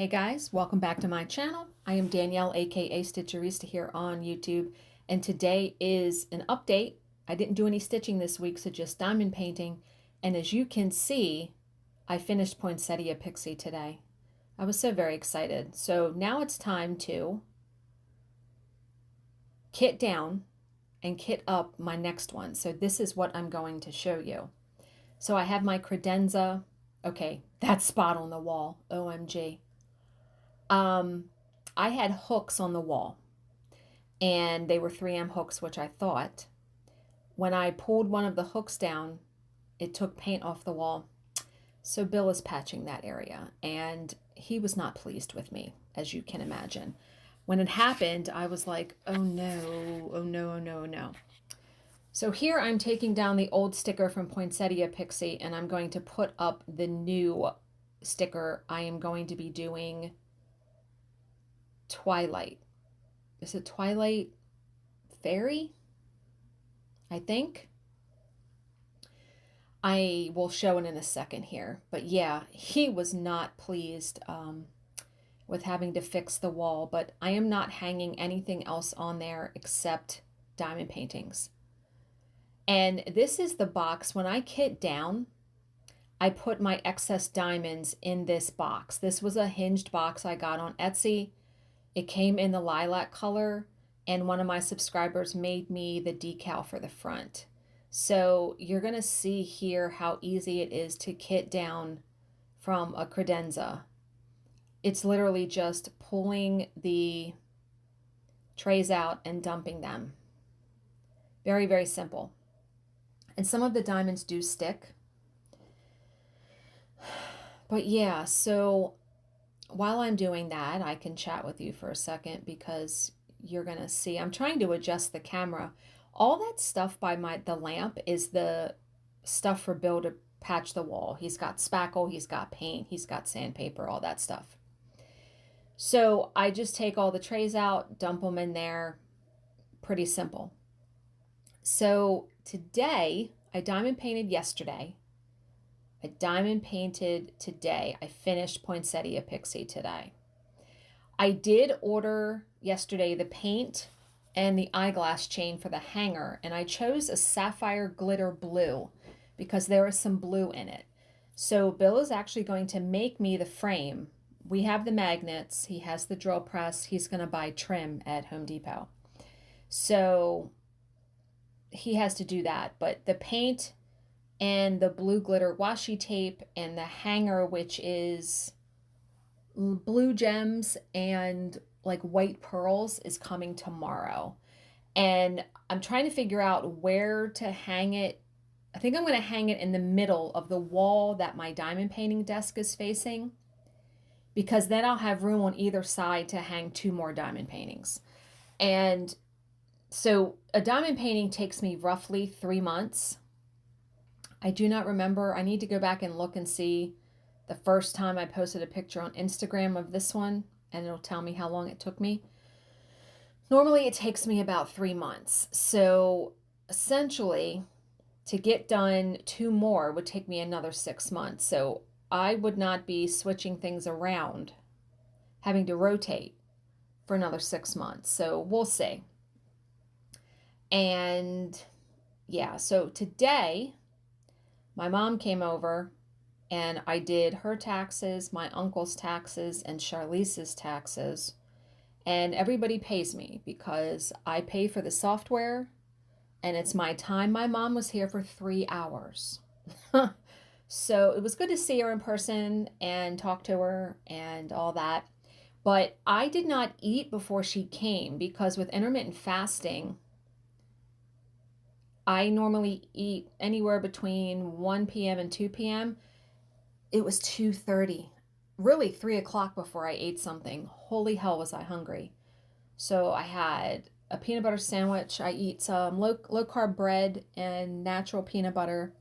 Hey guys, welcome back to my channel. I am Danielle, aka Stitcherista here on YouTube, and today is an update. I didn't do any stitching this week, so just diamond painting. And as you can see, I finished Poinsettia Pixie today. I was so very excited. So now it's time to kit down and kit up my next one. So this is what I'm going to show you. So I have my Credenza. Okay, that spot on the wall, OMG. I had hooks on the wall, and they were 3M hooks, which I thought. When I pulled one of the hooks down, it took paint off the wall. So Bill is patching that area, and he was not pleased with me, as you can imagine. When it happened, I was like, oh no, oh no, oh no, oh no. So here I'm taking down the old sticker from Poinsettia Pixie, and I'm going to put up the new sticker. I am going to be doing Twilight. Is it Twilight Fairy? I think. I will show it in a second here. But yeah, he was not pleased with having to fix the wall. But I am not hanging anything else on there except diamond paintings. And this is the box. When I kit down, I put my excess diamonds in this box. This was a hinged box I got on Etsy. It came in the lilac color, and one of my subscribers made me the decal for the front. So you're going to see here how easy it is to kit down from a credenza. It's literally just pulling the trays out and dumping them. Very, very simple. And some of the diamonds do stick. But yeah, so while I'm doing that, I can chat with you for a second because you're going to see. I'm trying to adjust the camera. All that stuff by the lamp is the stuff for Bill to patch the wall. He's got spackle, he's got paint, he's got sandpaper, all that stuff. So I just take all the trays out, dump them in there. Pretty simple. So today, I diamond painted yesterday. I diamond painted today. I finished Poinsettia Pixie today. I did order yesterday the paint and the eyeglass chain for the hanger, and I chose a sapphire glitter blue because there is some blue in it. So Bill is actually going to make me the frame. We have the magnets. He has the drill press. He's going to buy trim at Home Depot. So he has to do that. But the paint and the blue glitter washi tape and the hanger, which is blue gems and like white pearls, is coming tomorrow. And I'm trying to figure out where to hang it. I think I'm going to hang it in the middle of the wall that my diamond painting desk is facing, because then I'll have room on either side to hang 2 more diamond paintings. And so a diamond painting takes me roughly 3 months. I do not remember. I need to go back and look and see the first time I posted a picture on Instagram of this one, and it'll tell me how long it took me. Normally it takes me about 3 months. So essentially, to get done 2 more would take me another 6 months. So I would not be switching things around, having to rotate for another 6 months. So we'll see. And yeah, so today my mom came over and I did her taxes, my uncle's taxes, and Charlize's taxes. And everybody pays me because I pay for the software and it's my time. My mom was here for 3 hours. So it was good to see her in person and talk to her and all that. But I did not eat before she came because with intermittent fasting, I normally eat anywhere between 1 p.m. and 2 p.m. It was 2:30, really 3 o'clock before I ate something. Holy hell was I hungry. So I had a peanut butter sandwich. I eat some low carb bread and natural peanut butter.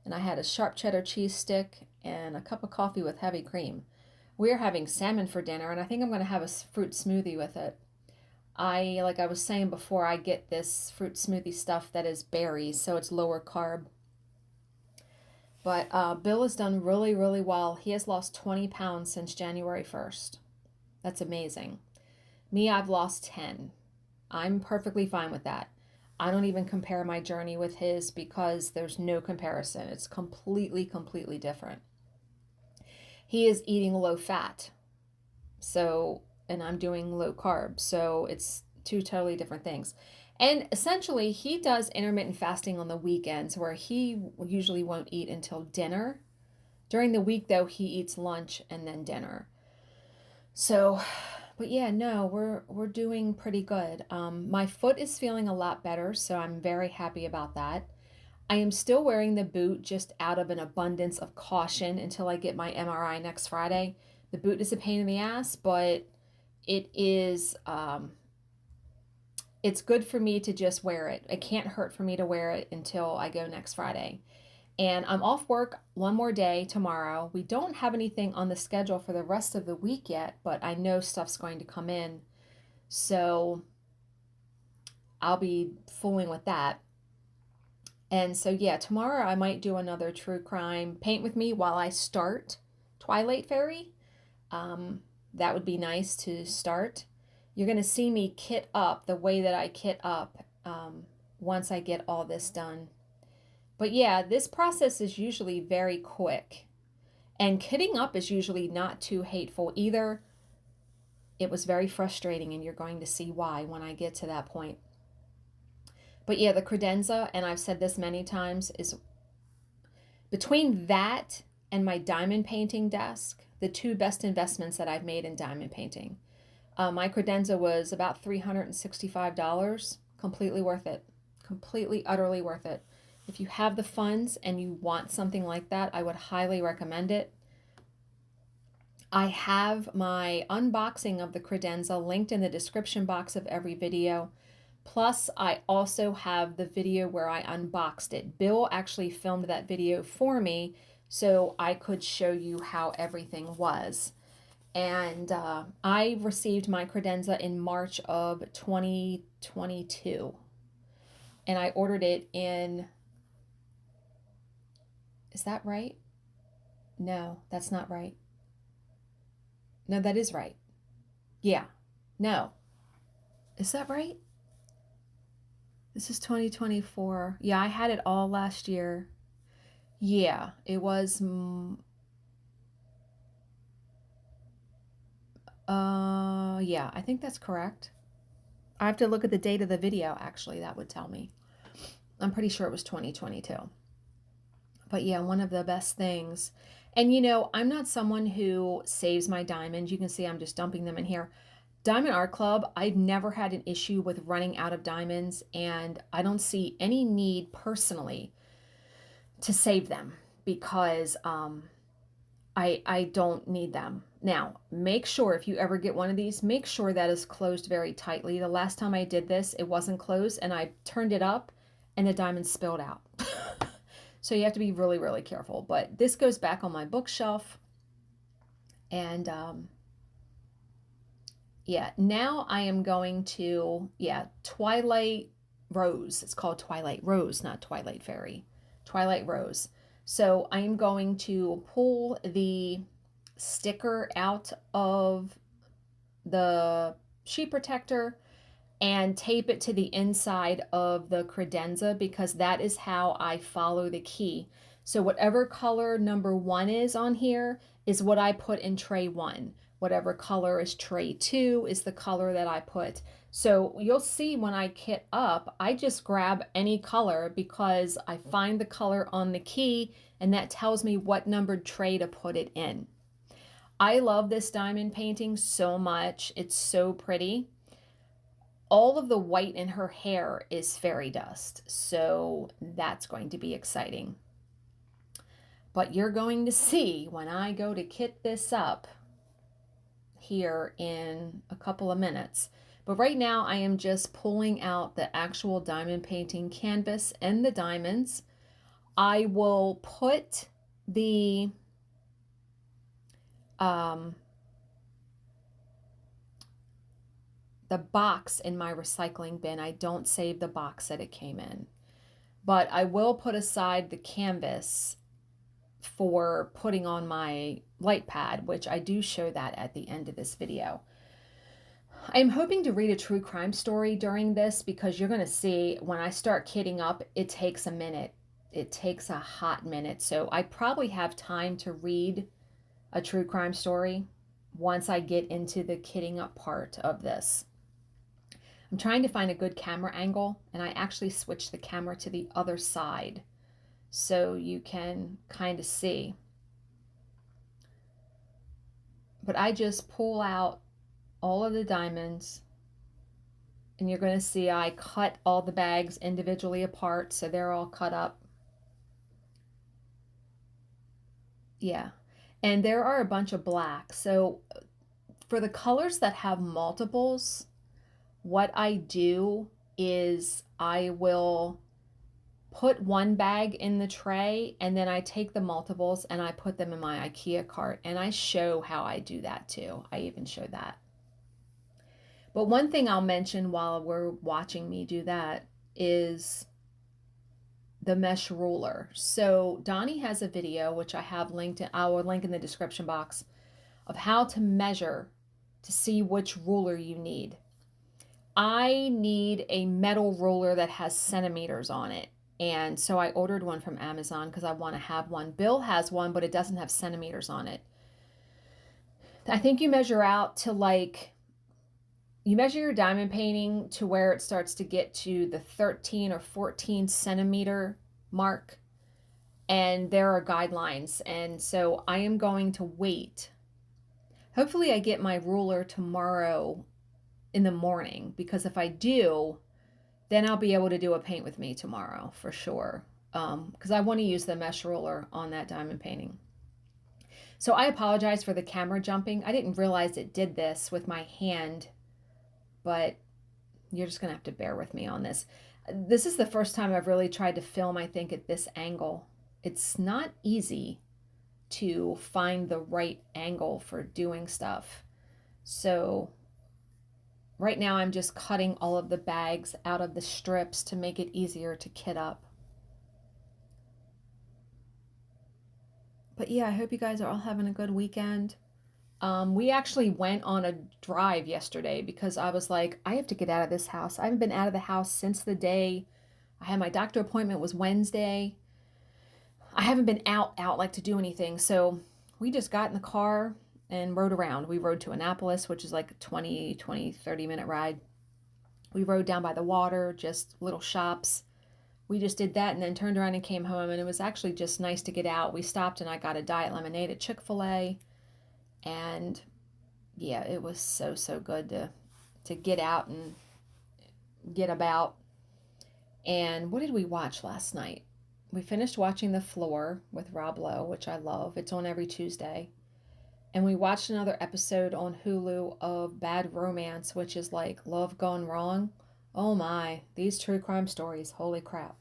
And I had a sharp cheddar cheese stick and a cup of coffee with heavy cream. We're having salmon for dinner, and I think I'm going to have a fruit smoothie with it. Like I was saying before, I get this fruit smoothie stuff that is berries, so it's lower carb. But Bill has done really, really well. He has lost 20 pounds since January 1st. That's amazing. Me, I've lost 10. I'm perfectly fine with that. I don't even compare my journey with his because there's no comparison. It's completely, completely different. He is eating low fat. So, and I'm doing low carb. So it's two totally different things. And essentially, he does intermittent fasting on the weekends where he usually won't eat until dinner. During the week, though, he eats lunch and then dinner. So, but yeah, no, we're doing pretty good. My foot is feeling a lot better, so I'm very happy about that. I am still wearing the boot just out of an abundance of caution until I get my MRI next Friday. The boot is a pain in the ass, but it is it's good for me to just wear it. It can't hurt for me to wear it until I go next Friday. And I'm off work one more day tomorrow. We don't have anything on the schedule for the rest of the week yet, but I know stuff's going to come in. So I'll be fooling with that. And so, yeah, tomorrow I might do another true crime paint with me while I start Twilight Fairy. That would be nice to start. You're going to see me kit up the way that I kit up once I get all this done. But yeah, this process is usually very quick. And kitting up is usually not too hateful either. It was very frustrating, and you're going to see why when I get to that point. But yeah, the credenza, and I've said this many times, is between that and my diamond painting desk, the two best investments that I've made in diamond painting. My credenza was about $365. Completely worth it. Completely, utterly worth it. If you have the funds and you want something like that, I would highly recommend it. I have my unboxing of the credenza linked in the description box of every video. Plus, I also have the video where I unboxed it. Bill actually filmed that video for me so I could show you how everything was. And I received my credenza in March of 2022. And I ordered it in... Is that right? No, that's not right. No, that is right. Yeah. No. Is that right? This is 2024. Yeah, I had it all last year. Yeah, it was... yeah, I think that's correct. I have to look at the date of the video, actually. That would tell me. I'm pretty sure it was 2022. But yeah, one of the best things. And you know, I'm not someone who saves my diamonds. You can see I'm just dumping them in here. Diamond Art Club, I've never had an issue with running out of diamonds, and I don't see any need personally to save them because I don't need them. Now, make sure if you ever get one of these, make sure that is closed very tightly. The last time I did this, it wasn't closed, and I turned it up, and the diamond spilled out. So you have to be really, really careful. But this goes back on my bookshelf. And yeah, now I am going to, yeah, Twilight Rose. It's called Twilight Rose, not Twilight Fairy. Twilight Rose. So I'm going to pull the sticker out of the sheet protector and tape it to the inside of the credenza because that is how I follow the key. So whatever color number 1 is on here is what I put in tray 1. Whatever color is tray 2 is the color that I put. So you'll see when I kit up, I just grab any color because I find the color on the key and that tells me what numbered tray to put it in. I love this diamond painting so much. It's so pretty. All of the white in her hair is fairy dust, so that's going to be exciting. But you're going to see when I go to kit this up here in a couple of minutes. But right now I am just pulling out the actual diamond painting canvas and the diamonds. I will put the box in my recycling bin. I don't save the box that it came in. But I will put aside the canvas for putting on my light pad, which I do show that at the end of this video. I am hoping to read a true crime story during this because you're going to see when I start kidding up, it takes a minute. It takes a hot minute. So I probably have time to read a true crime story once I get into the kidding up part of this. I'm trying to find a good camera angle, and I actually switched the camera to the other side so you can kind of see. But I just pull out all of the diamonds, and you're going to see I cut all the bags individually apart, so they're all cut up. Yeah, and there are a bunch of black. So for the colors that have multiples, what I do is I will put one bag in the tray, and then I take the multiples and I put them in my IKEA cart, and I show how I do that too. I even show that. But one thing I'll mention while we're watching me do that is the mesh ruler. So Doni has a video, which I have linked, I will link in the description box, of how to measure to see which ruler you need. I need a metal ruler that has centimeters on it. And so I ordered one from Amazon because I want to have one. Bill has one, but it doesn't have centimeters on it. I think you measure out to you measure your diamond painting to where it starts to get to the 13 or 14 centimeter mark. And there are guidelines. And so I am going to wait. Hopefully I get my ruler tomorrow in the morning, because if I do, then I'll be able to do a paint with me tomorrow for sure, because I want to use the mesh roller on that diamond painting. So I apologize for the camera jumping. I didn't realize it did this with my hand, but you're just going to have to bear with me on this. This is the first time I've really tried to film, I think, at this angle. It's not easy to find the right angle for doing stuff. So right now I'm just cutting all of the bags out of the strips to make it easier to kit up. But yeah, I hope you guys are all having a good weekend. We actually went on a drive yesterday because I was like, I have to get out of this house. I haven't been out of the house since the day I had my doctor appointment, was Wednesday. I haven't been out like to do anything. So we just got in the car and rode around. We rode to Annapolis, which is like a 30 minute ride. We rode down by the water, just little shops. We just did that and then turned around and came home, and it was actually just nice to get out. We stopped and I got a diet lemonade at Chick-fil-A, and yeah, it was so good to get out and get about. And what did we watch last night? We finished watching The Floor with Rob Lowe, which I love. It's on every Tuesday. And we watched another episode on Hulu of Bad Romance, which is like Love Gone Wrong. Oh my, these true crime stories, holy crap.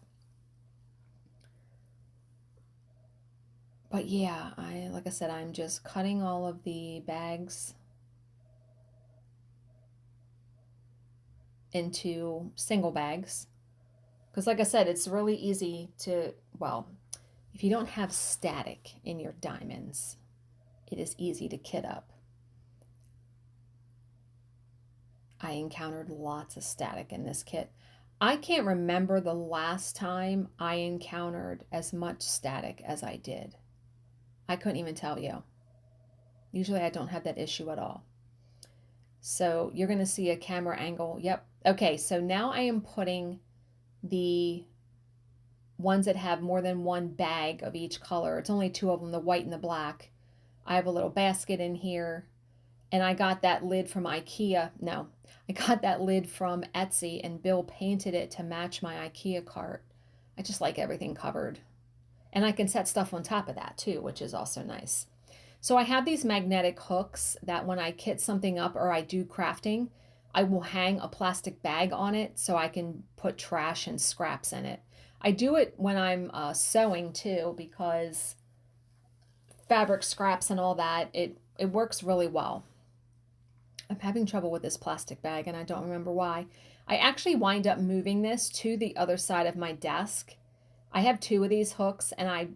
But yeah, like I said, I'm just cutting all of the bags into single bags. Because like I said, it's really easy to, well, if you don't have static in your diamonds, it is easy to kit up. I encountered lots of static in this kit. I can't remember the last time I encountered as much static as I did. I couldn't even tell you. Usually I don't have that issue at all. So you're going to see a camera angle. Yep. Okay, so now I am putting the ones that have more than one bag of each color. It's only two of them, the white and the black. I have a little basket in here, and I got that lid from IKEA. No, I got that lid from Etsy, and Bill painted it to match my IKEA cart. I just like everything covered. And I can set stuff on top of that too, which is also nice. So I have these magnetic hooks that when I kit something up or I do crafting, I will hang a plastic bag on it so I can put trash and scraps in it. I do it when I'm sewing too, because fabric scraps and all that, it works really well. I'm having trouble with this plastic bag and I don't remember why. I actually wind up moving this to the other side of my desk. I have two of these hooks and I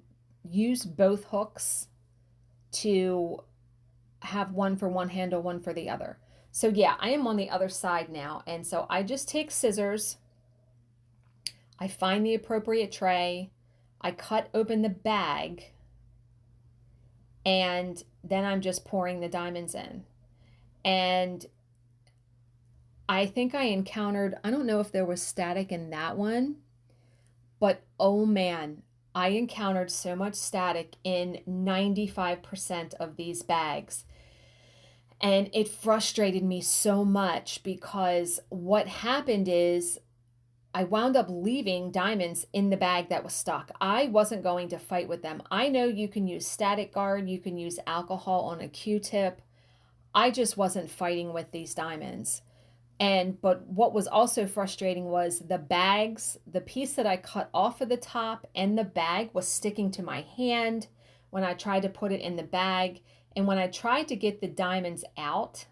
use both hooks to have one for one handle, one for the other. So yeah, I am on the other side now. And so I just take scissors, I find the appropriate tray, I cut open the bag, and then I'm just pouring the diamonds in. And I think I encountered, I don't know if there was static in that one, but oh man, I encountered so much static in 95% of these bags. And it frustrated me so much because what happened is I wound up leaving diamonds in the bag that was stuck. I wasn't going to fight with them. I know you can use static guard, you can use alcohol on a Q-tip. I just wasn't fighting with these diamonds. But what was also frustrating was the bags, the piece that I cut off of the top and the bag was sticking to my hand when I tried to put it in the bag. And when I tried to get the diamonds out,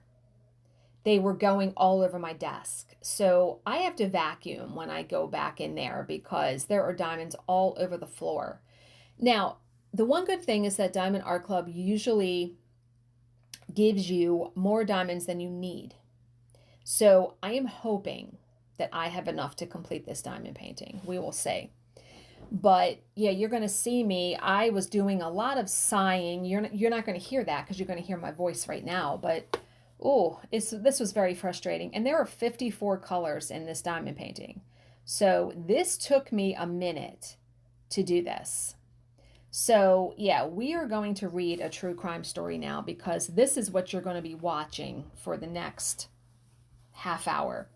they were going all over my desk. So I have to vacuum when I go back in there because there are diamonds all over the floor. Now, the one good thing is that Diamond Art Club usually gives you more diamonds than you need. So I am hoping that I have enough to complete this diamond painting. We will see. But yeah, you're going to see me. I was doing a lot of sighing. You're not going to hear that because you're going to hear my voice right now. But this was very frustrating. And there are 54 colors in this diamond painting. So this took me a minute to do this. So yeah, we are going to read a true crime story now because this is what you're going to be watching for the next half hour.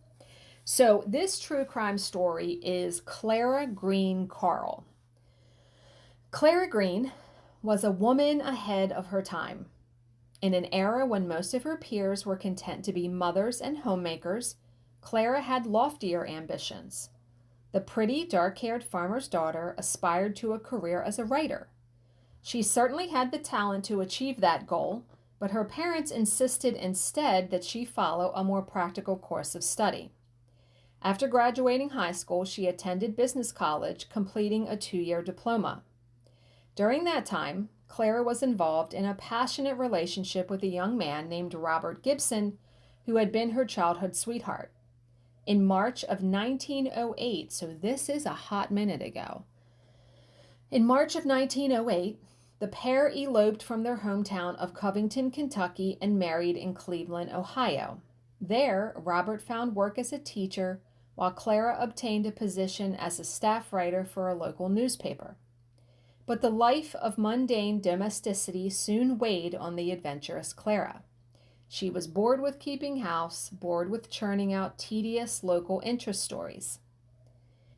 So this true crime story is Clara Green Carl. Clara Green was a woman ahead of her time. In an era when most of her peers were content to be mothers and homemakers, Clara had loftier ambitions. The pretty, dark-haired farmer's daughter aspired to a career as a writer. She certainly had the talent to achieve that goal, but her parents insisted instead that she follow a more practical course of study. After graduating high school, she attended business college, completing a 2-year diploma. During that time, Clara was involved in a passionate relationship with a young man named Robert Gibson, who had been her childhood sweetheart. In March of 1908, so this is a hot minute ago. In March of 1908, the pair eloped from their hometown of Covington, Kentucky, and married in Cleveland, Ohio. There, Robert found work as a teacher, while Clara obtained a position as a staff writer for a local newspaper. But the life of mundane domesticity soon weighed on the adventurous Clara. She was bored with keeping house, bored with churning out tedious local interest stories.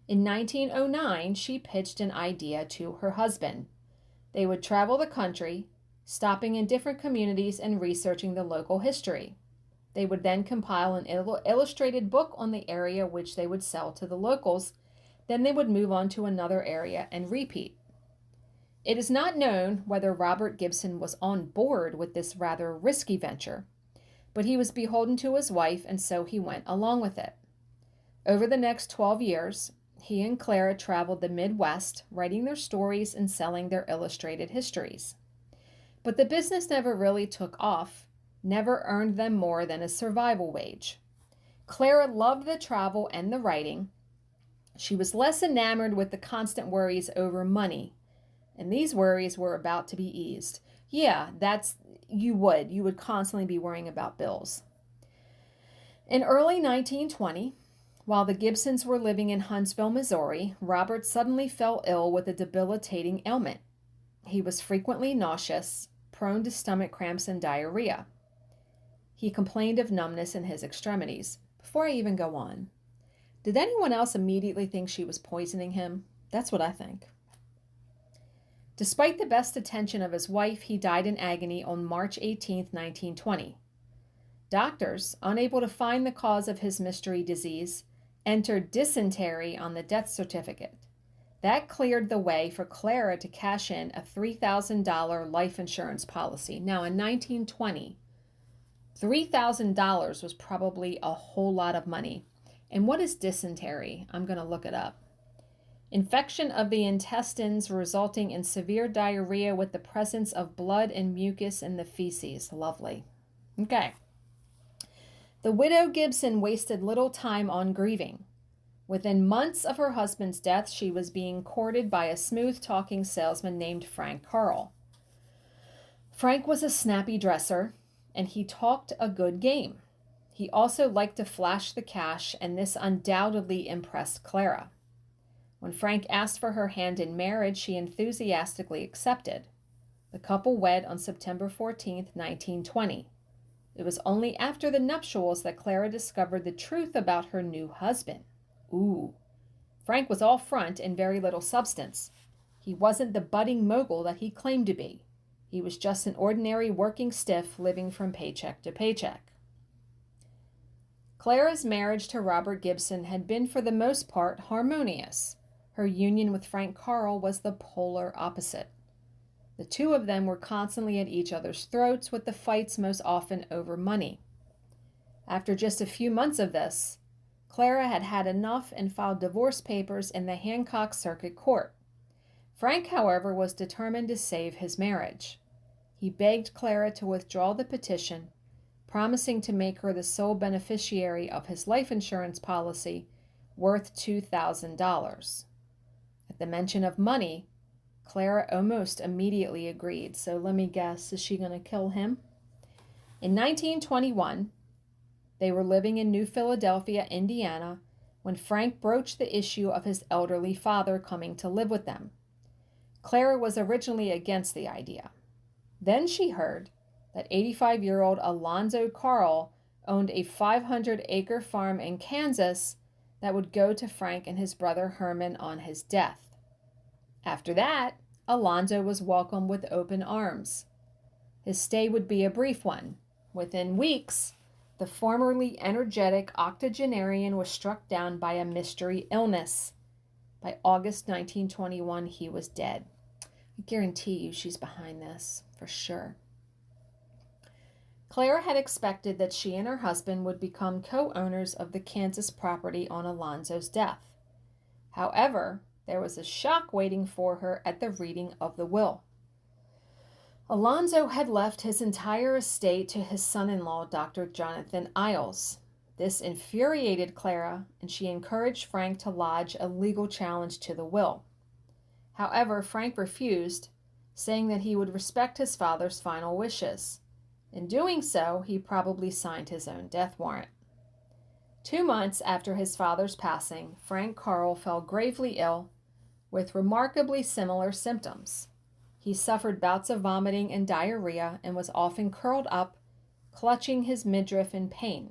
In 1909, she pitched an idea to her husband. They would travel the country, stopping in different communities and researching the local history. They would then compile an illustrated book on the area which they would sell to the locals. Then they would move on to another area and repeat. It is not known whether Robert Gibson was on board with this rather risky venture, but he was beholden to his wife, and so he went along with it. Over the next 12 years, he and Clara traveled the Midwest, writing their stories and selling their illustrated histories. But the business never really took off, never earned them more than a survival wage. Clara loved the travel and the writing. She was less enamored with the constant worries over money, and these worries were about to be eased. Yeah, you would constantly be worrying about bills. In early 1920, while the Gibsons were living in Huntsville, Missouri, Robert suddenly fell ill with a debilitating ailment. He was frequently nauseous, prone to stomach cramps and diarrhea. He complained of numbness in his extremities. Before I even go on, did anyone else immediately think she was poisoning him? That's what I think. Despite the best attention of his wife, he died in agony on March 18, 1920. Doctors, unable to find the cause of his mystery disease, entered dysentery on the death certificate. That cleared the way for Clara to cash in a $3,000 life insurance policy. Now, in 1920, $3,000 was probably a whole lot of money. And what is dysentery? I'm going to look it up. Infection of the intestines resulting in severe diarrhea with the presence of blood and mucus in the feces. Lovely. Okay. The widow Gibson wasted little time on grieving. Within months of her husband's death, she was being courted by a smooth-talking salesman named Frank Carl. Frank was a snappy dresser, and he talked a good game. He also liked to flash the cash, and this undoubtedly impressed Clara. When Frank asked for her hand in marriage, she enthusiastically accepted. The couple wed on September 14, 1920. It was only after the nuptials that Clara discovered the truth about her new husband. Ooh. Frank was all front and very little substance. He wasn't the budding mogul that he claimed to be. He was just an ordinary working stiff living from paycheck to paycheck. Clara's marriage to Robert Gibson had been for the most part harmonious. Her union with Frank Carl was the polar opposite. The two of them were constantly at each other's throats, with the fights most often over money. After just a few months of this, Clara had had enough and filed divorce papers in the Hancock Circuit Court. Frank, however, was determined to save his marriage. He begged Clara to withdraw the petition, promising to make her the sole beneficiary of his life insurance policy worth $2,000. At the mention of money, Clara almost immediately agreed. So let me guess, is she going to kill him? In 1921, they were living in New Philadelphia, Indiana, when Frank broached the issue of his elderly father coming to live with them. Clara was originally against the idea. Then she heard that 85-year-old Alonzo Carl owned a 500-acre farm in Kansas that would go to Frank and his brother Herman on his death. After that, Alonzo was welcomed with open arms. His stay would be a brief one. Within weeks, the formerly energetic octogenarian was struck down by a mystery illness. By August 1921, he was dead. I guarantee you she's behind this, for sure. Clara had expected that she and her husband would become co-owners of the Kansas property on Alonzo's death. However, there was a shock waiting for her at the reading of the will. Alonzo had left his entire estate to his son-in-law, Dr. Jonathan Iles. This infuriated Clara, and she encouraged Frank to lodge a legal challenge to the will. However, Frank refused, saying that he would respect his father's final wishes. In doing so, he probably signed his own death warrant. 2 months after his father's passing, Frank Carl fell gravely ill with remarkably similar symptoms. He suffered bouts of vomiting and diarrhea and was often curled up, clutching his midriff in pain.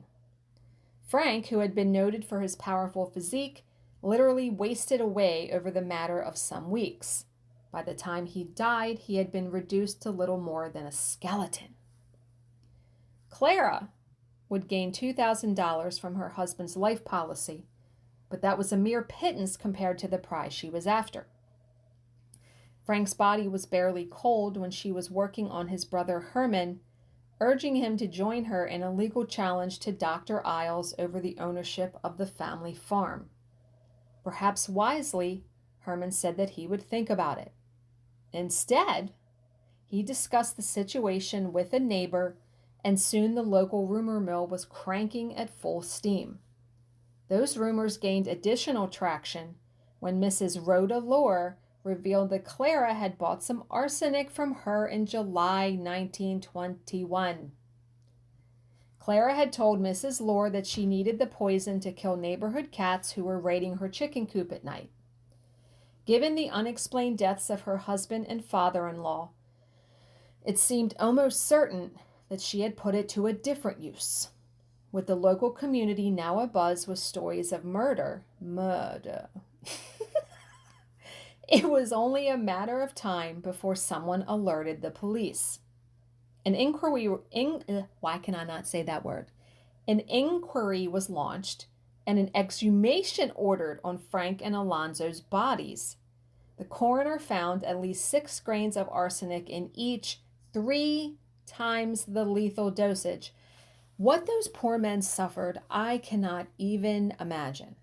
Frank, who had been noted for his powerful physique, literally wasted away over the matter of some weeks. By the time he died, he had been reduced to little more than a skeleton. Clara would gain $2,000 from her husband's life policy, but that was a mere pittance compared to the prize she was after. Frank's body was barely cold when she was working on his brother Herman, urging him to join her in a legal challenge to Dr. Iles over the ownership of the family farm. Perhaps wisely, Herman said that he would think about it. Instead, he discussed the situation with a neighbor, and soon the local rumor mill was cranking at full steam. Those rumors gained additional traction when Mrs. Rhoda Lohr revealed that Clara had bought some arsenic from her in July 1921. Clara had told Mrs. Lohr that she needed the poison to kill neighborhood cats who were raiding her chicken coop at night. Given the unexplained deaths of her husband and father-in-law, it seemed almost certain that she had put it to a different use. With the local community now abuzz with stories of murder. It was only a matter of time before someone alerted the police. An inquiry was launched and an exhumation ordered on Frank and Alonzo's bodies. The coroner found at least 6 grains of arsenic in each, 3 times the lethal dosage. What those poor men suffered, I cannot even imagine.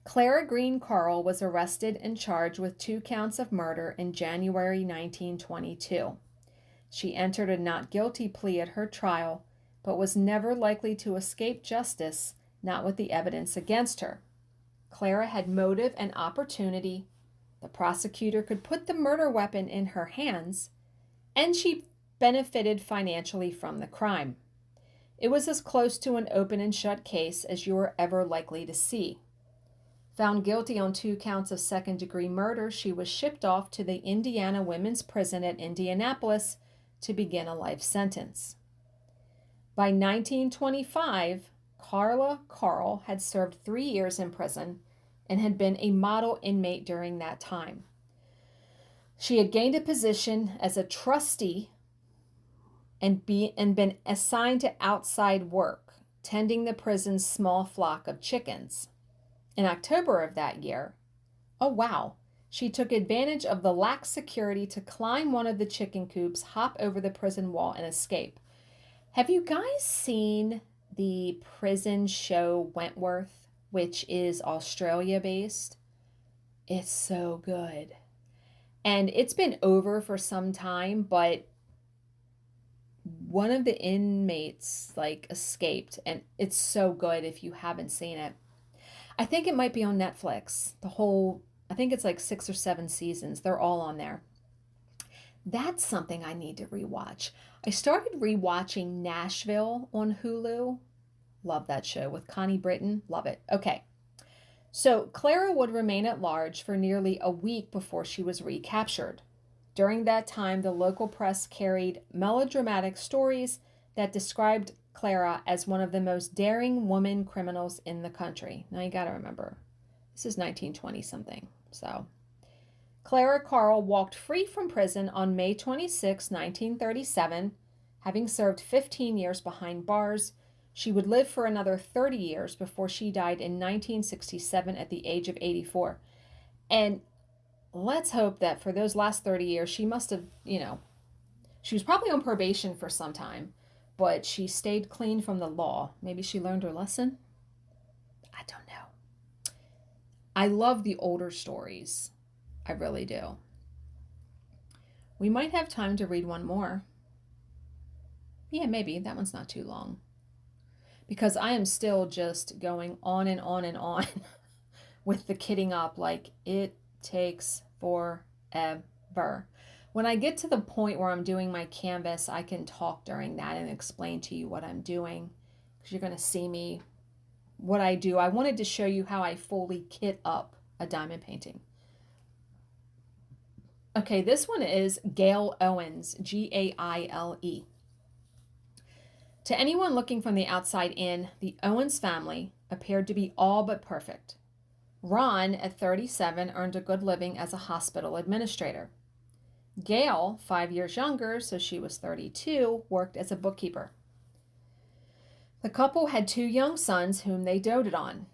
Clara Green Carl was arrested and charged with 2 counts of murder in January 1922. She entered a not guilty plea at her trial, but was never likely to escape justice, not with the evidence against her. Clara had motive and opportunity. The prosecutor could put the murder weapon in her hands, and she benefited financially from the crime. It was as close to an open and shut case as you were ever likely to see. Found guilty on 2 counts of second-degree murder, she was shipped off to the Indiana Women's Prison at Indianapolis to begin a life sentence. By 1925, Carla Carl had served 3 years in prison and had been a model inmate during that time. She had gained a position as a trustee and been assigned to outside work, tending the prison's small flock of chickens. In October of that year, oh wow, she took advantage of the lax security to climb one of the chicken coops, hop over the prison wall, and escape. Have you guys seen the prison show Wentworth, which is Australia-based? It's so good. And it's been over for some time, but one of the inmates escaped, and it's so good if you haven't seen it. I think it might be on Netflix. I think it's 6 or 7 seasons. They're all on there. That's something I need to rewatch. I started rewatching Nashville on Hulu. Love that show with Connie Britton. Love it. Okay. So Clara would remain at large for nearly a week before she was recaptured. During that time, the local press carried melodramatic stories that described Clara as one of the most daring woman criminals in the country. Now you got to remember, this is 1920 something. So Clara Carl walked free from prison on May 26, 1937, having served 15 years behind bars. She would live for another 30 years before she died in 1967 at the age of 84. And let's hope that for those last 30 years, she must have, she was probably on probation for some time, but she stayed clean from the law. Maybe she learned her lesson? I don't know. I love the older stories. I really do. We might have time to read one more. Yeah, maybe. That one's not too long. Because I am still just going on and on and on with the kitting up. It takes forever. When I get to the point where I'm doing my canvas, I can talk during that and explain to you what I'm doing, because you're going to see me, what I do. I wanted to show you how I fully kit up a diamond painting. Okay, this one is Gail Owens, Gaile. To anyone looking from the outside in, the Owens family appeared to be all but perfect. Ron, at 37, earned a good living as a hospital administrator. Gail, 5 years younger, so she was 32, worked as a bookkeeper. The couple had 2 young sons whom they doted on.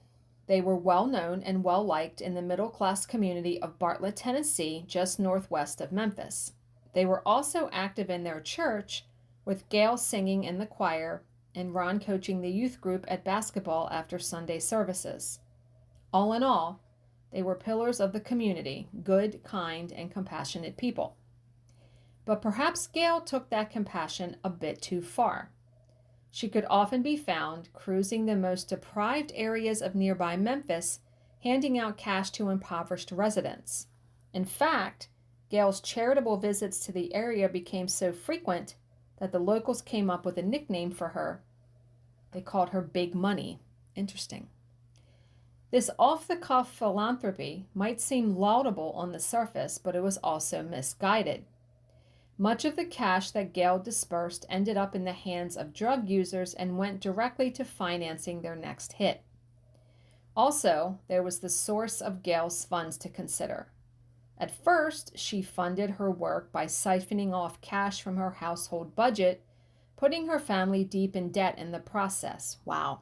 They were well known and well liked in the middle-class community of Bartlett, Tennessee, just northwest of Memphis. They were also active in their church, with Gail singing in the choir and Ron coaching the youth group at basketball after Sunday services. All in all, they were pillars of the community, good, kind, and compassionate people. But perhaps Gail took that compassion a bit too far. She could often be found cruising the most deprived areas of nearby Memphis, handing out cash to impoverished residents. In fact, Gail's charitable visits to the area became so frequent that the locals came up with a nickname for her. They called her Big Money. Interesting. This off-the-cuff philanthropy might seem laudable on the surface, but it was also misguided. Much of the cash that Gail dispersed ended up in the hands of drug users and went directly to financing their next hit. Also, there was the source of Gail's funds to consider. At first, she funded her work by siphoning off cash from her household budget, putting her family deep in debt in the process. Wow.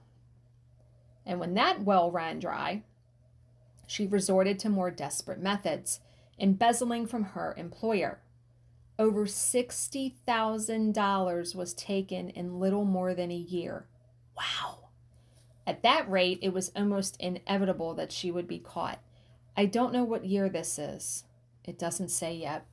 And when that well ran dry, she resorted to more desperate methods, embezzling from her employer. Over $60,000 was taken in little more than a year. Wow. At that rate, it was almost inevitable that she would be caught. I don't know what year this is. It doesn't say yet.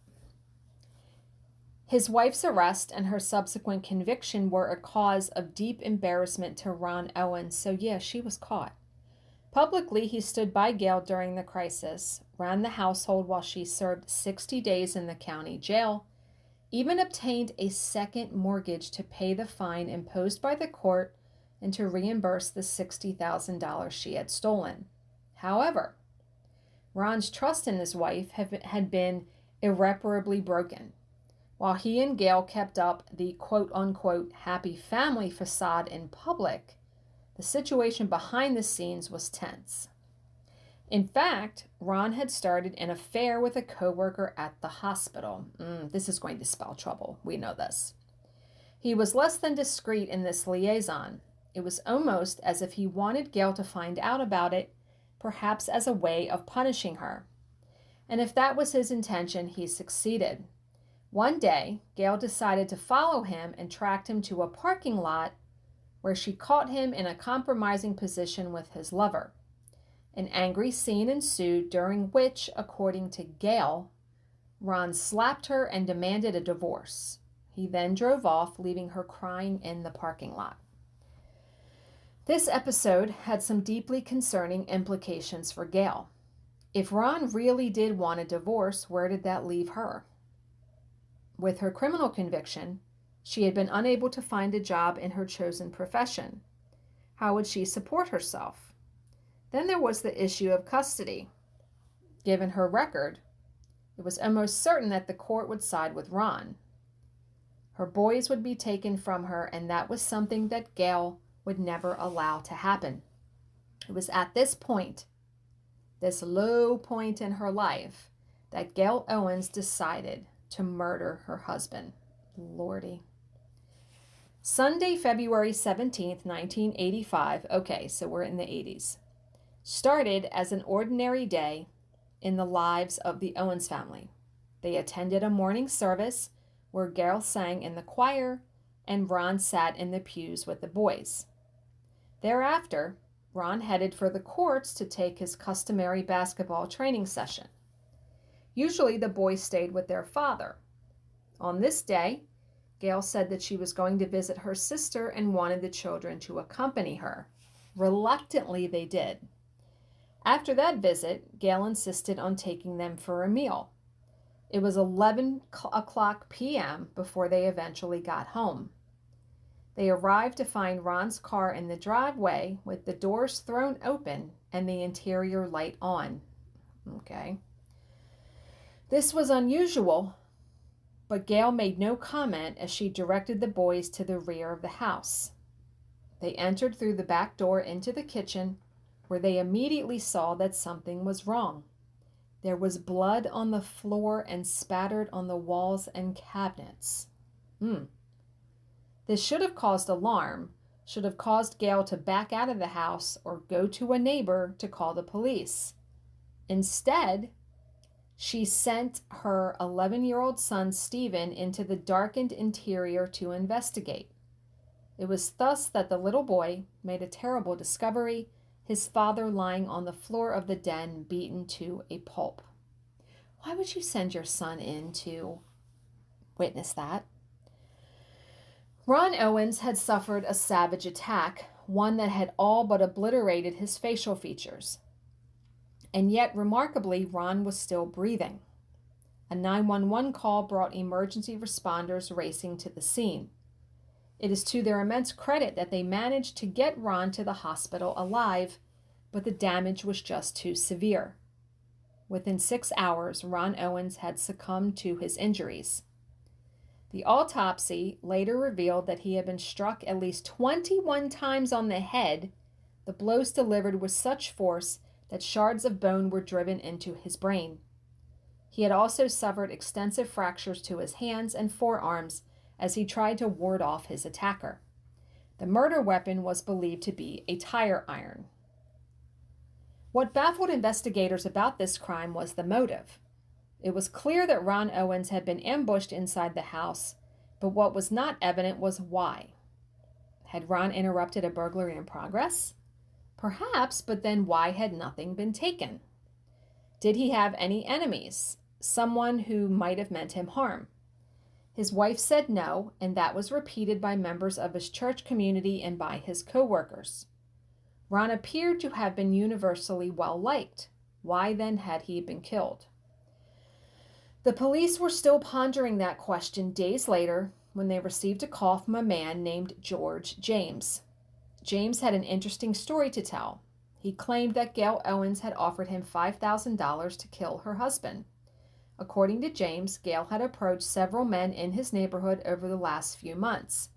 His wife's arrest and her subsequent conviction were a cause of deep embarrassment to Ron Owens, so yeah, she was caught. Publicly, he stood by Gail during the crisis, ran the household while she served 60 days in the county jail, even obtained a second mortgage to pay the fine imposed by the court and to reimburse the $60,000 she had stolen. However, Ron's trust in his wife had been irreparably broken. While he and Gail kept up the quote-unquote happy family facade in public, the situation behind the scenes was tense. In fact, Ron had started an affair with a coworker at the hospital. This is going to spell trouble. We know this. He was less than discreet in this liaison. It was almost as if he wanted Gail to find out about it, perhaps as a way of punishing her. And if that was his intention, he succeeded. One day, Gail decided to follow him and tracked him to a parking lot where she caught him in a compromising position with his lover. An angry scene ensued during which, according to Gail, Ron slapped her and demanded a divorce. He then drove off, leaving her crying in the parking lot. This episode had some deeply concerning implications for Gail. If Ron really did want a divorce, where did that leave her? With her criminal conviction, she had been unable to find a job in her chosen profession. How would she support herself? Then there was the issue of custody. Given her record, it was almost certain that the court would side with Ron. Her boys would be taken from her, and that was something that Gail would never allow to happen. It was at this point, this low point in her life, that Gail Owens decided to murder her husband. Lordy. Sunday, February 17th, 1985, okay, so we're in the 80s, started as an ordinary day in the lives of the Owens family. They attended a morning service where Gail sang in the choir and Ron sat in the pews with the boys. Thereafter, Ron headed for the courts to take his customary basketball training session. Usually the boys stayed with their father. On this day, Gail said that she was going to visit her sister and wanted the children to accompany her. Reluctantly, they did. After that visit, Gail insisted on taking them for a meal. It was 11 o'clock p.m. before they eventually got home. They arrived to find Ron's car in the driveway with the doors thrown open and the interior light on. Okay. This was unusual, but Gail made no comment as she directed the boys to the rear of the house. They entered through the back door into the kitchen, where they immediately saw that something was wrong. There was blood on the floor and spattered on the walls and cabinets. This should have caused alarm, should have caused Gail to back out of the house or go to a neighbor to call the police. Instead, she sent her 11-year-old son, Stephen, into the darkened interior to investigate. It was thus that the little boy made a terrible discovery, his father lying on the floor of the den, beaten to a pulp. Why would you send your son in to witness that? Ron Owens had suffered a savage attack, one that had all but obliterated his facial features. And yet, remarkably, Ron was still breathing. A 911 call brought emergency responders racing to the scene. It is to their immense credit that they managed to get Ron to the hospital alive, but the damage was just too severe. Within 6 hours, Ron Owens had succumbed to his injuries. The autopsy later revealed that he had been struck at least 21 times on the head, the blows delivered with such force that shards of bone were driven into his brain. He had also suffered extensive fractures to his hands and forearms as he tried to ward off his attacker. The murder weapon was believed to be a tire iron. What baffled investigators about this crime was the motive. It was clear that Ron Owens had been ambushed inside the house, but what was not evident was why. Had Ron interrupted a burglary in progress? Perhaps, but then why had nothing been taken? Did he have any enemies? Someone who might have meant him harm? His wife said no, and that was repeated by members of his church community and by his co-workers. Ron appeared to have been universally well liked. Why then had he been killed? The police were still pondering that question days later when they received a call from a man named George James. James had an interesting story to tell. He claimed that Gail Owens had offered him $5,000 to kill her husband. According to James, Gail had approached several men in his neighborhood over the last few months.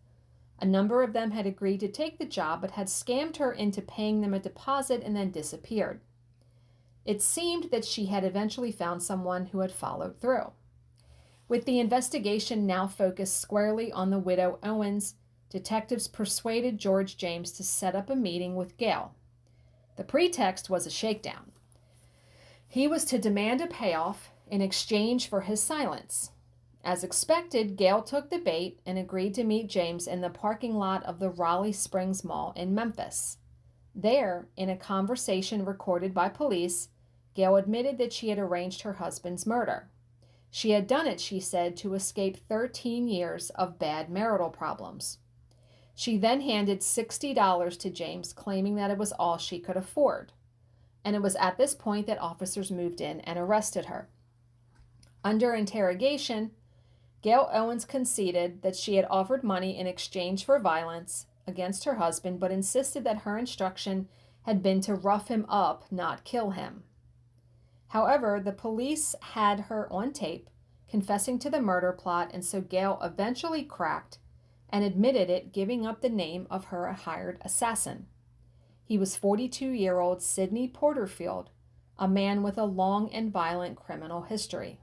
A number of them had agreed to take the job but had scammed her into paying them a deposit and then disappeared. It seemed that she had eventually found someone who had followed through. With the investigation now focused squarely on the widow Owens, detectives persuaded George James to set up a meeting with Gail. The pretext was a shakedown. He was to demand a payoff in exchange for his silence. As expected, Gail took the bait and agreed to meet James in the parking lot of the Raleigh Springs Mall in Memphis. There, in a conversation recorded by police, Gail admitted that she had arranged her husband's murder. She had done it, she said, to escape 13 years of bad marital problems. She then handed $60 to James, claiming that it was all she could afford. And it was at this point that officers moved in and arrested her. Under interrogation, Gail Owens conceded that she had offered money in exchange for violence against her husband, but insisted that her instruction had been to rough him up, not kill him. However, the police had her on tape confessing to the murder plot, and so Gail eventually cracked and admitted it, giving up the name of her hired assassin. He was 42-year-old Sidney Porterfield, a man with a long and violent criminal history.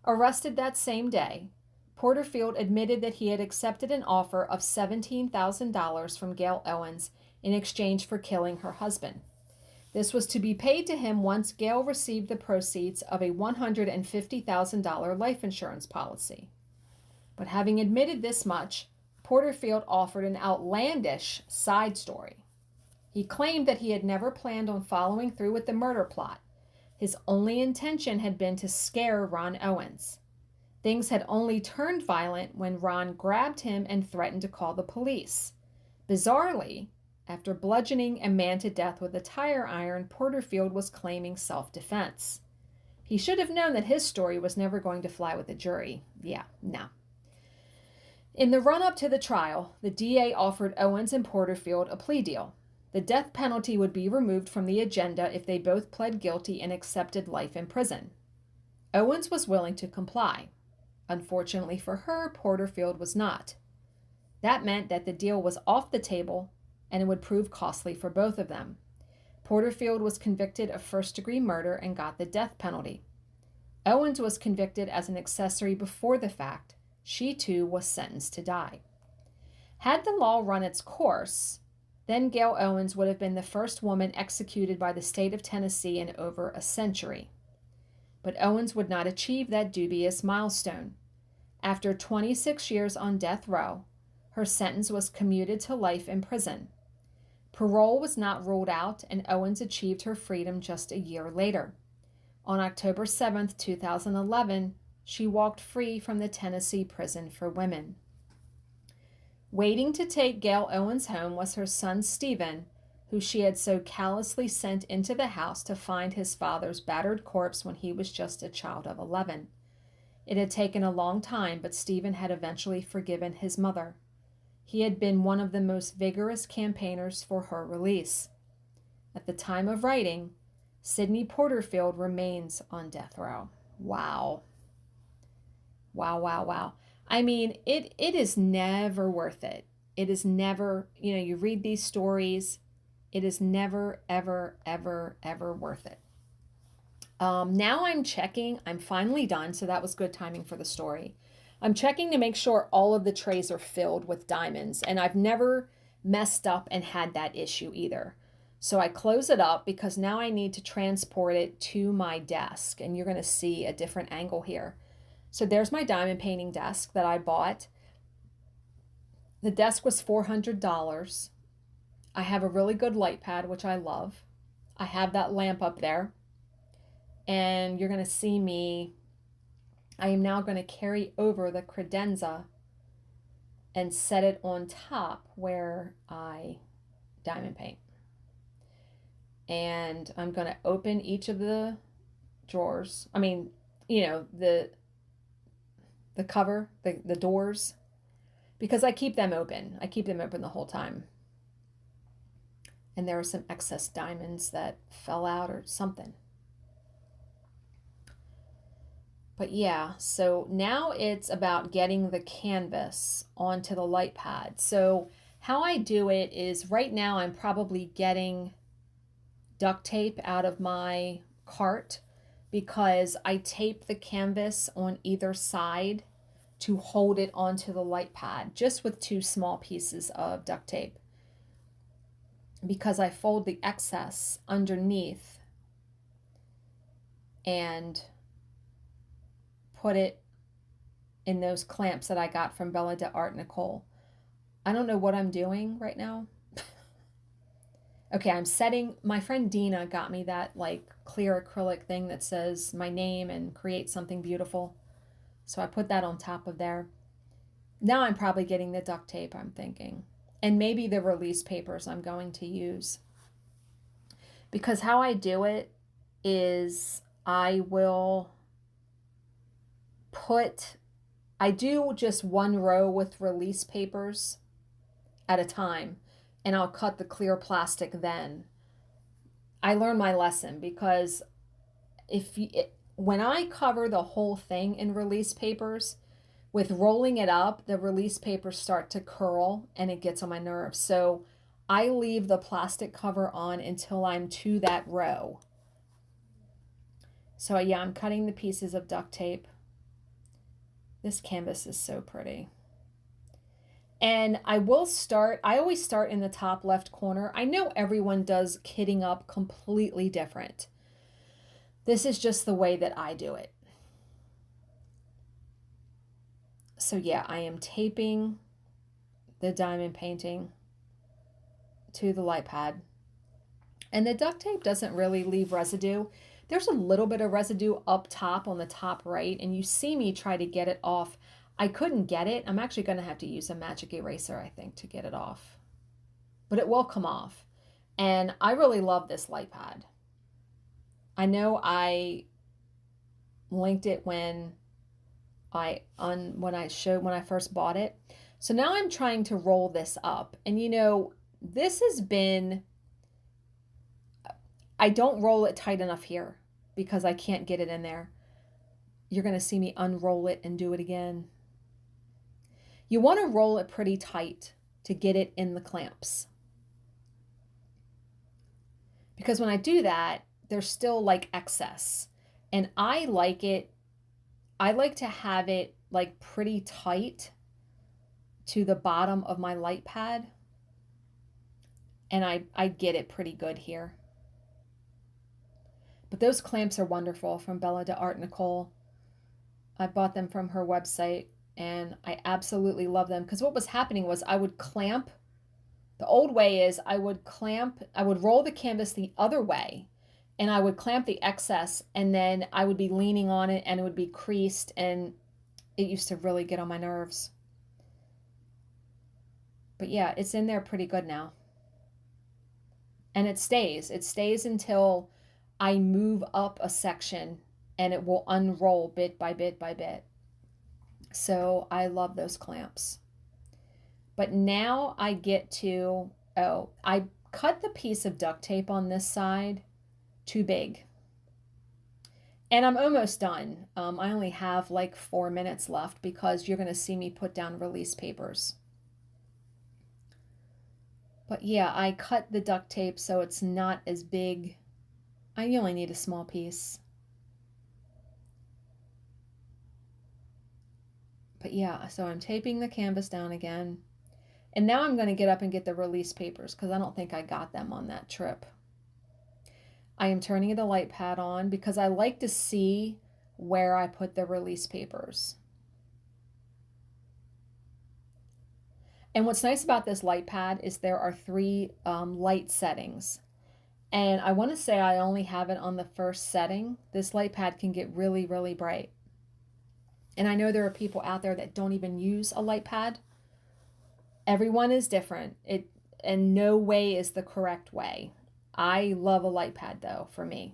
Arrested that same day, Porterfield admitted that he had accepted an offer of $17,000 from Gail Owens in exchange for killing her husband. This was to be paid to him once Gail received the proceeds of a $150,000 life insurance policy. But having admitted this much, Porterfield offered an outlandish side story. He claimed that he had never planned on following through with the murder plot. His only intention had been to scare Ron Owens. Things had only turned violent when Ron grabbed him and threatened to call the police. Bizarrely, after bludgeoning a man to death with a tire iron, Porterfield was claiming self-defense. He should have known that his story was never going to fly with a jury. Yeah, no. In the run-up to the trial, the DA offered Owens and Porterfield a plea deal. The death penalty would be removed from the agenda if they both pled guilty and accepted life in prison. Owens was willing to comply. Unfortunately for her, Porterfield was not. That meant that the deal was off the table, and it would prove costly for both of them. Porterfield was convicted of first-degree murder and got the death penalty. Owens was convicted as an accessory before the fact. She too was sentenced to die. Had the law run its course, then Gail Owens would have been the first woman executed by the state of Tennessee in over a century. But Owens would not achieve that dubious milestone. After 26 years on death row, her sentence was commuted to life in prison. Parole was not ruled out, and Owens achieved her freedom just a year later. On October 7, 2011, she walked free from the Tennessee prison for women. Waiting to take Gail Owens home was her son Stephen, who she had so callously sent into the house to find his father's battered corpse when he was just a child of 11. It had taken a long time, but Stephen had eventually forgiven his mother. He had been one of the most vigorous campaigners for her release. At the time of writing, Sidney Porterfield remains on death row. Wow. Wow, wow, wow. I mean, it is never worth it. It is never, you read these stories, it is never, ever, ever, ever worth it. Now I'm checking. I'm finally done, so that was good timing for the story. I'm checking to make sure all of the trays are filled with diamonds, and I've never messed up and had that issue either. So I close it up because now I need to transport it to my desk, and you're going to see a different angle here. So there's my diamond painting desk that I bought. The desk was $400. I have a really good light pad, which I love. I have that lamp up there. And you're going to see me, I am now going to carry over the credenza and set it on top where I diamond paint. And I'm going to open each of the drawers. I mean, the cover, the doors, because I keep them open. I keep them open the whole time. And there were some excess diamonds that fell out or something. But yeah, so now it's about getting the canvas onto the light pad. So how I do it is right now I'm probably getting duct tape out of my cart because I tape the canvas on either side to hold it onto the light pad just with 2 small pieces of duct tape, because I fold the excess underneath and put it in those clamps that I got from Bella Art De Nicole. I don't know what I'm doing right now. Okay, I'm setting, my friend Dina got me that like clear acrylic thing that says my name and create something beautiful. So I put that on top of there. Now I'm probably getting the duct tape, I'm thinking. And maybe the release papers I'm going to use. Because how I do it is I do just 1 row with release papers at a time, and I'll cut the clear plastic then. I learned my lesson because when I cover the whole thing in release papers, with rolling it up, the release papers start to curl and it gets on my nerves. So I leave the plastic cover on until I'm to that row. So yeah, I'm cutting the pieces of duct tape. This canvas is so pretty. And I always start in the top left corner. I know everyone does kitting up completely different. This is just the way that I do it. So yeah, I am taping the diamond painting to the light pad. And the duct tape doesn't really leave residue. There's a little bit of residue up top on the top right, and you see me try to get it off. I couldn't get it. I'm actually going to have to use a magic eraser, I think, to get it off. But it will come off. And I really love this light pad. I know I linked it when I first bought it. So now I'm trying to roll this up. And this has been, I don't roll it tight enough here because I can't get it in there. You're going to see me unroll it and do it again. You want to roll it pretty tight to get it in the clamps. Because when I do that, there's still like excess. And I like to have it like pretty tight to the bottom of my light pad. And I get it pretty good here. But those clamps are wonderful from Bella Art De Nicole. I bought them from her website and I absolutely love them because what was happening was I would clamp. The old way is I would roll the canvas the other way and I would clamp the excess and then I would be leaning on it and it would be creased and it used to really get on my nerves. But yeah, it's in there pretty good now. And it stays. It stays until I move up a section and it will unroll bit by bit by bit. So I love those clamps. But now I get to, I cut the piece of duct tape on this side too big. And I'm almost done. I only have like 4 minutes left because you're going to see me put down release papers. But yeah, I cut the duct tape so it's not as big. I only need a small piece. But yeah, so I'm taping the canvas down again. And now I'm going to get up and get the release papers because I don't think I got them on that trip. I am turning the light pad on because I like to see where I put the release papers. And what's nice about this light pad is there are three light settings. And I want to say I only have it on the first setting. This light pad can get really, really bright. And I know there are people out there that don't even use a light pad. Everyone is different. And no way is the correct way. I love a light pad though, for me.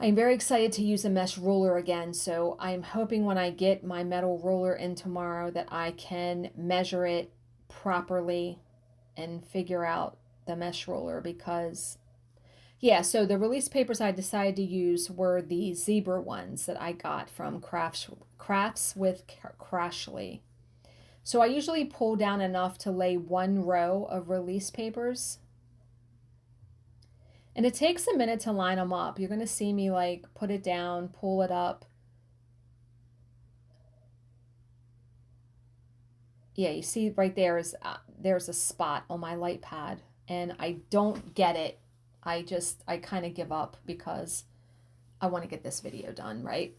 I'm very excited to use a mesh ruler again, so I'm hoping when I get my metal ruler in tomorrow that I can measure it properly and figure out the mesh ruler because, yeah, so the release papers I decided to use were the zebra ones that I got from Crafts with Crashly. So I usually pull down enough to lay one row of release papers. And it takes a minute to line them up. You're going to see me like put it down, pull it up. Yeah, you see right there is there's a spot on my light pad and I don't get it. I kind of give up because I want to get this video done, right?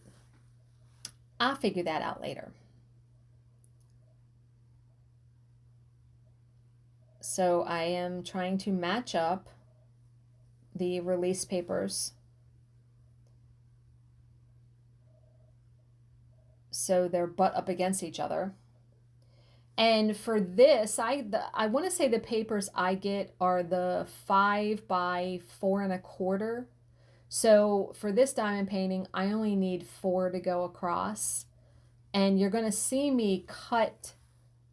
I'll figure that out later. So I am trying to match up the release papers so they're butt up against each other. And for this, I want to say the papers I get are the 5 by 4 1/4. So for this diamond painting, I only need 4 to go across. And you're going to see me cut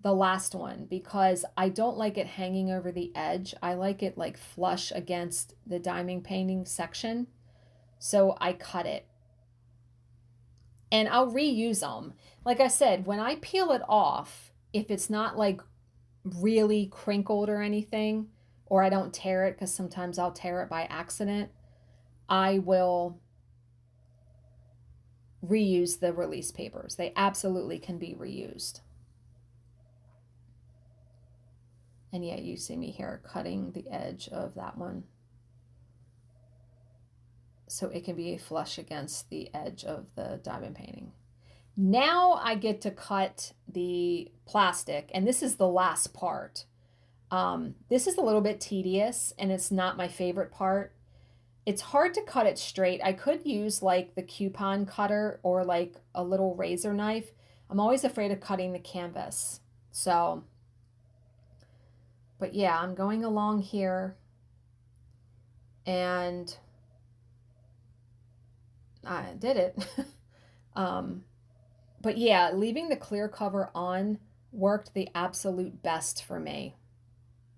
the last one because I don't like it hanging over the edge. I like it like flush against the diamond painting section. So I cut it. And I'll reuse them. Like I said, when I peel it off, if it's not like really crinkled or anything, or I don't tear it because sometimes I'll tear it by accident, I will reuse the release papers. They absolutely can be reused. And yeah, you see me here cutting the edge of that one so it can be flush against the edge of the diamond painting. Now I get to cut the plastic, and this is the last part. This is a little bit tedious, and it's not my favorite part. It's hard to cut it straight. I could use like the coupon cutter or like a little razor knife. I'm always afraid of cutting the canvas. So, but yeah, I'm going along here and I did it. But yeah, leaving the clear cover on worked the absolute best for me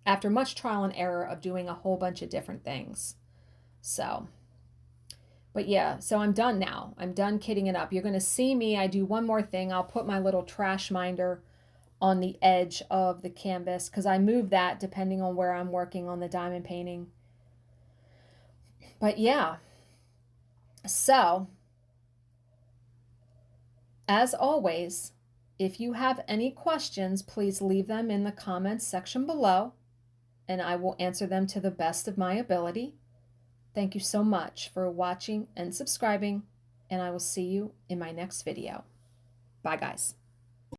after much trial and error of doing a whole bunch of different things. So, but yeah, so I'm done now. I'm done kitting it up. You're going to see me. I do one more thing. I'll put my little trash minder on the edge of the canvas because I move that depending on where I'm working on the diamond painting. But yeah, so as always, if you have any questions, please leave them in the comments section below and I will answer them to the best of my ability. Thank you so much for watching and subscribing, and I will see you in my next video. Bye, guys.